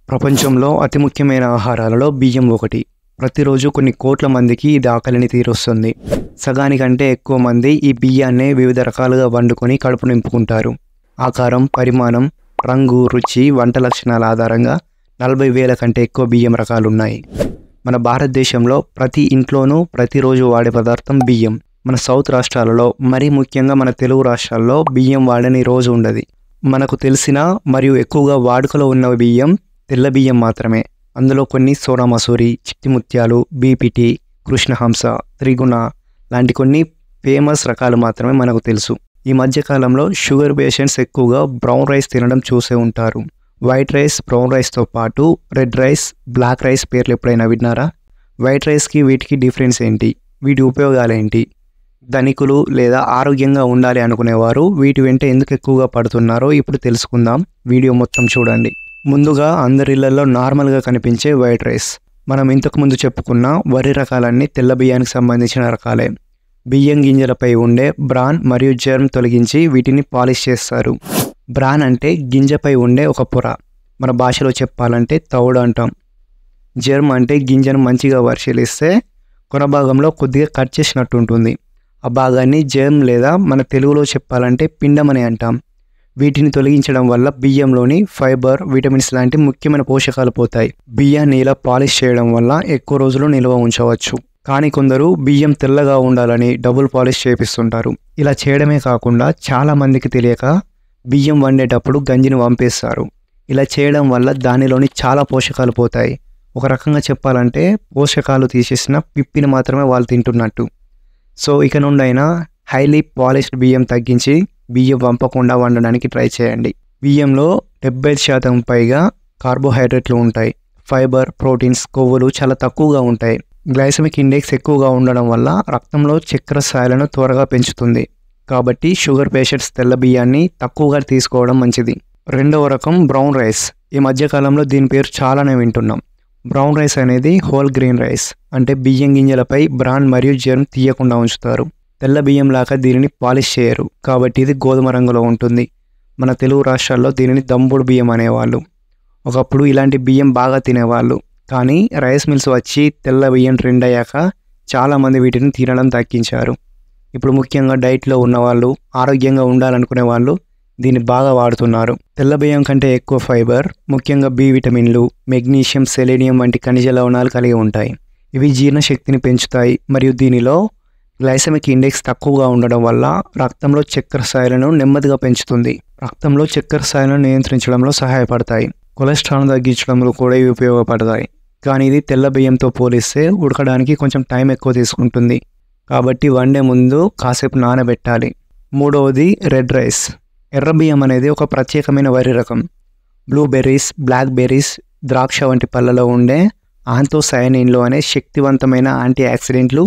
ప్రపంచంలో అతి ముఖ్యమైన ఆహారాలలో బియ్యం ఒకటి. ప్రతిరోజు కొన్ని కోట్ల మందికి ఇది ఆకలిని తీరుస్తుంది. సగానికంటే ఎక్కువ మంది ఈ బియ్యాన్నే వివిధ రకాలుగా వండుకొని కడుపు నింపుకుంటారు. ఆకారం, పరిమాణం, రంగు, రుచి, వంట లక్షణాల ఆధారంగా 40,000 కంటే ఎక్కువ బియ్యం రకాలున్నాయి. మన భారతదేశంలో ప్రతి ఇంట్లోనూ ప్రతిరోజు వాడే పదార్థం బియ్యం. మన సౌత్ రాష్ట్రాలలో, మరీ ముఖ్యంగా మన తెలుగు రాష్ట్రాల్లో బియ్యం వాడని రోజు ఉండదు. మనకు తెలిసిన మరియు ఎక్కువగా వాడుకలో ఉన్న బియ్యం తెల్ల బియ్యం మాత్రమే. అందులో కొన్ని సోనా మసూరి, చిట్టి ముత్యాలు, బీపీటీ, కృష్ణహంస, త్రిగుణ లాంటి కొన్ని ఫేమస్ రకాలు మాత్రమే మనకు తెలుసు. ఈ మధ్యకాలంలో షుగర్ పేషెంట్స్ ఎక్కువగా బ్రౌన్ రైస్ తినడం చూసే ఉంటారు. వైట్ రైస్, బ్రౌన్ రైస్తో పాటు రెడ్ రైస్, బ్లాక్ రైస్ పేర్లు ఎప్పుడైనా విన్నారా? వైట్ రైస్కి వీటికి డిఫరెన్స్ ఏంటి? వీటి ఉపయోగాలు ఏంటి? ధనికులు లేదా ఆరోగ్యంగా ఉండాలి అనుకునేవారు వీటి వెంట ఎందుకు ఎక్కువగా పడుతున్నారో ఇప్పుడు తెలుసుకుందాం. వీడియో మొత్తం చూడండి. ముందుగా అందరిళ్లలో నార్మల్గా కనిపించే వైట్ రైస్. మనం ఇంతకుముందు చెప్పుకున్న వరి రకాలన్నీ తెల్ల బియ్యానికి సంబంధించిన రకాలే. బియ్యం గింజలపై ఉండే బ్రాన్ మరియు జెర్మ్ తొలగించి వీటిని పాలిష్ చేస్తారు. బ్రాన్ అంటే గింజపై ఉండే ఒక పొర, మన భాషలో చెప్పాలంటే తౌడు అంటాం. జెర్మ్ అంటే గింజను మంచిగా పరిశీలిస్తే కొన భాగంలో కొద్దిగా కట్ చేసినట్టు ఉంటుంది. ఆ భాగాన్ని జెర్మ్ లేదా మన తెలుగులో చెప్పాలంటే పిండం అని అంటాం. వీటిని తొలగించడం వల్ల బియ్యంలోని ఫైబర్, విటమిన్స్ లాంటి ముఖ్యమైన పోషకాలు పోతాయి. బియ్యాన్ని ఇలా పాలిష్ చేయడం వల్ల ఎక్కువ రోజులు నిల్వ ఉంచవచ్చు. కానీ కొందరు బియ్యం తెల్లగా ఉండాలని డబుల్ పాలిష్ చేపిస్తుంటారు. ఇలా చేయడమే కాకుండా చాలా మందికి తెలియక బియ్యం వండేటప్పుడు గంజిని వంపేస్తారు. ఇలా చేయడం వల్ల దానిలోని చాలా పోషకాలు పోతాయి. ఒక రకంగా చెప్పాలంటే పోషకాలు తీసేసిన పిప్పిని మాత్రమే వాళ్ళు తింటున్నట్టు. సో ఇక నుండైనా హైలీ పాలిష్డ్ బియ్యం తగ్గించి బియ్యం వంపకుండా వండడానికి ట్రై చేయండి. బియ్యంలో 70% పైగా కార్బోహైడ్రేట్లు ఉంటాయి. ఫైబర్, ప్రోటీన్స్, కొవ్వులు చాలా తక్కువగా ఉంటాయి. గ్లైసెమిక్ ఇండెక్స్ ఎక్కువగా ఉండడం వల్ల రక్తంలో చక్కెర స్థాయిలను త్వరగా పెంచుతుంది. కాబట్టి షుగర్ పేషెంట్స్ తెల్ల బియ్యాన్ని తక్కువగా తీసుకోవడం మంచిది. రెండవ రకం బ్రౌన్ రైస్. ఈ మధ్యకాలంలో దీని పేరు చాలానే వింటున్నాం. బ్రౌన్ రైస్ అనేది హోల్ గ్రెయిన్ రైస్, అంటే బియ్యం గింజలపై బ్రాన్ మరియు జెర్మ్ తీయకుండా ఉంచుతారు. తెల్ల బియ్యం లాగా దీనిని పాలిష్ చేయరు, కాబట్టి ఇది గోధుమ రంగులో ఉంటుంది. మన తెలుగు రాష్ట్రాల్లో దీనిని దంబుడు బియ్యం అనేవాళ్ళు. ఒకప్పుడు ఇలాంటి బియ్యం బాగా తినేవాళ్ళు. కానీ రైస్ మిల్స్ వచ్చి తెల్ల బియ్యం ట్రెండ్ అయ్యాక చాలామంది వీటిని తినడం తగ్గించారు. ఇప్పుడు ముఖ్యంగా డైట్లో ఉన్నవాళ్ళు, ఆరోగ్యంగా ఉండాలనుకునే వాళ్ళు దీన్ని బాగా వాడుతున్నారు. తెల్ల బియ్యం కంటే ఎక్కువ ఫైబర్, ముఖ్యంగా బి విటమిన్లు, మెగ్నీషియం, సెలేనియం వంటి ఖనిజ లవణాలు కలిగి ఉంటాయి. ఇవి జీర్ణశక్తిని పెంచుతాయి మరియు దీనిలో గ్లైసెమిక్ ఇండెక్స్ తక్కువగా ఉండడం వల్ల రక్తంలో చక్కెర స్థాయిలను నెమ్మదిగా పెంచుతుంది. రక్తంలో చక్కెర స్థాయిలను నియంత్రించడంలో సహాయపడతాయి. కొలెస్ట్రాల్ తగ్గించడంలో కూడా ఇవి ఉపయోగపడతాయి. కానీ ఇది తెల్ల బియ్యంతో పోలిస్తే ఉడకడానికి కొంచెం టైం ఎక్కువ తీసుకుంటుంది. కాబట్టి వండే ముందు కాసేపు నానబెట్టాలి. మూడవది రెడ్ రైస్. ఎర్ర బియ్యం అనేది ఒక ప్రత్యేకమైన వరి రకం. బ్లూబెర్రీస్, బ్లాక్ బెర్రీస్, ద్రాక్ష వంటి పళ్ళలో ఉండే ఆంథోసయానిన్లు అనే శక్తివంతమైన యాంటీ ఆక్సిడెంట్లు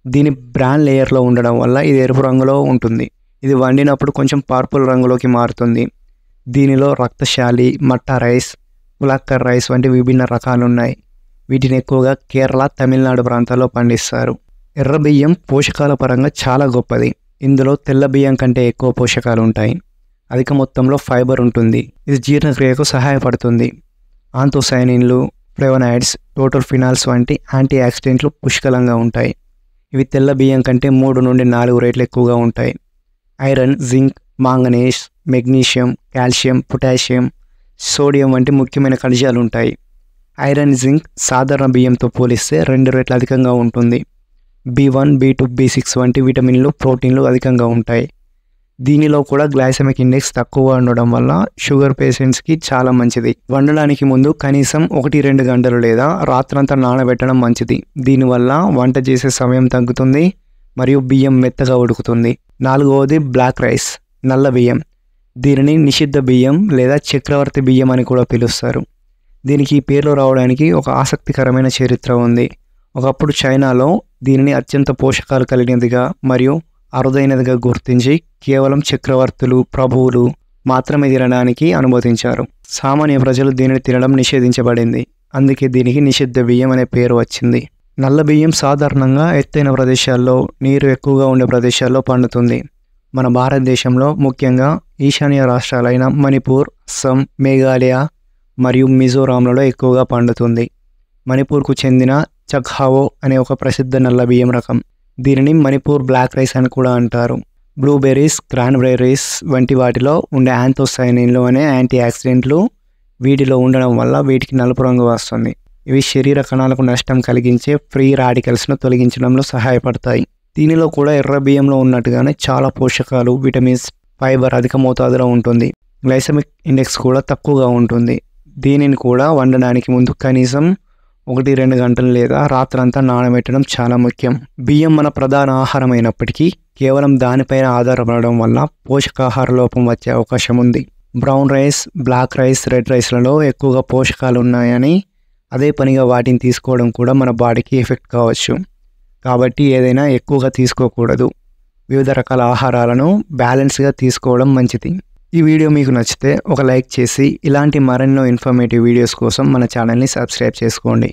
దీని బ్రాన్ లేయర్లో ఉండడం వల్ల ఇది ఎరుపు రంగులో ఉంటుంది. ఇది వండినప్పుడు కొంచెం పర్పుల్ రంగులోకి మారుతుంది. దీనిలో రక్తశాలి, మట్టా రైస్, పులక్కర్ రైస్ వంటి విభిన్న రకాలున్నాయి. వీటిని ఎక్కువగా కేరళ, తమిళనాడు ప్రాంతాల్లో పండిస్తారు. ఎర్ర బియ్యం పోషకాల పరంగా చాలా గొప్పది. ఇందులో తెల్ల బియ్యం కంటే ఎక్కువ పోషకాలు ఉంటాయి. అధిక మొత్తంలో ఫైబర్ ఉంటుంది. ఇది జీర్ణక్రియకు సహాయపడుతుంది. ఆంథోసయానిన్లు, ఫ్లేవనాయిడ్స్, టోటల్ ఫినాల్స్ వంటి యాంటీ ఆక్సిడెంట్లు పుష్కలంగా ఉంటాయి. ఇవి తెల్ల బియ్యం కంటే 3 నుండి 4 రెట్లు ఎక్కువగా ఉంటాయి. Iron, zinc, manganese, magnesium, calcium, potassium, sodium వంటి ముఖ్యమైన ఖనిజాలు ఉంటాయి. ఐరన్, జింక్ సాధారణ బియ్యంతో పోలిస్తే 2 రెట్లు అధికంగా ఉంటుంది. B1, B2, B6 వంటి విటమిన్లు, ప్రోటీన్లు అధికంగా ఉంటాయి. దీనిలో కూడా గ్లైసెమిక్ ఇండెక్స్ తక్కువగా ఉండడం వల్ల షుగర్ పేషెంట్స్కి చాలా మంచిది. వండడానికి ముందు కనీసం 1-2 గంటలు లేదా రాత్రంతా నానబెట్టడం మంచిది. దీనివల్ల వంట చేసే సమయం తగ్గుతుంది మరియు బియ్యం మెత్తగా ఉడుకుతుంది. నాలుగవది బ్లాక్ రైస్, నల్ల బియ్యం. దీనిని నిషిద్ధ బియ్యం లేదా చక్రవర్తి బియ్యం అని కూడా పిలుస్తారు. దీనికి ఈ పేర్లు రావడానికి ఒక ఆసక్తికరమైన చరిత్ర ఉంది. ఒకప్పుడు చైనాలో దీనిని అత్యంత పోషకాలు కలిగినదిగా మరియు అరుదైనదిగా గుర్తించి కేవలం చక్రవర్తులు, ప్రభువులు మాత్రమే తినడానికి అనుమతించారు. సామాన్య ప్రజలు దీనిని తినడం నిషేధించబడింది. అందుకే దీనికి నిషిద్ధ బియ్యం అనే పేరు వచ్చింది. నల్ల బియ్యం సాధారణంగా ఎత్తైన ప్రదేశాల్లో, నీరు ఎక్కువగా ఉండే ప్రదేశాల్లో పండుతుంది. మన భారతదేశంలో ముఖ్యంగా ఈశాన్య రాష్ట్రాలైన మణిపూర్, అస్సాం, మేఘాలయ మరియు మిజోరాంలలో ఎక్కువగా పండుతుంది. మణిపూర్కు చెందిన చక్హావో అనే ఒక ప్రసిద్ధ నల్ల బియ్యం రకం. దీనిని మణిపూర్ బ్లాక్ రైస్ అని కూడా అంటారు. బ్లూబెర్రీస్, క్రాన్బెర్రీస్ వంటి వాటిలో ఉండే యాంథోసైనిన్లు అనే యాంటీ ఆక్సిడెంట్లు వీటిలో ఉండడం వల్ల వీటికి నలుపు రంగు వస్తుంది. ఇవి శరీర కణాలకు నష్టం కలిగించే ఫ్రీ రాడికల్స్ను తొలగించడంలో సహాయపడతాయి. దీనిలో కూడా ఎర్ర బియ్యంలో ఉన్నట్టుగానే చాలా పోషకాలు, విటమిన్స్, ఫైబర్ అధిక మోతాదులో ఉంటుంది. గ్లైసెమిక్ ఇండెక్స్ కూడా తక్కువగా ఉంటుంది. దీనిని కూడా వండడానికి ముందు కనీసం 1-2 గంటలు లేదా రాత్రంతా నానబెట్టడం చాలా ముఖ్యం. బియ్యం మన ప్రధాన ఆహారం అయినప్పటికీ కేవలం దానిపైన ఆధారపడడం వల్ల పోషకాహార లోపం వచ్చే అవకాశం ఉంది. Brown rice, black rice, red రైస్లలో ఎక్కువగా పోషకాలు ఉన్నాయని అదే పనిగా వాటిని తీసుకోవడం కూడా మన బాడీకి ఎఫెక్ట్ కావచ్చు. కాబట్టి ఏదైనా ఎక్కువగా తీసుకోకూడదు. వివిధ రకాల ఆహారాలను బ్యాలెన్స్గా తీసుకోవడం మంచిది. ఈ వీడియో మీకు నచ్చితే ఒక లైక్ చేసి ఇలాంటి మరెన్నో ఇన్ఫర్మేటివ్ వీడియోస్ కోసం మన ఛానల్ని సబ్స్క్రైబ్ చేసుకోండి.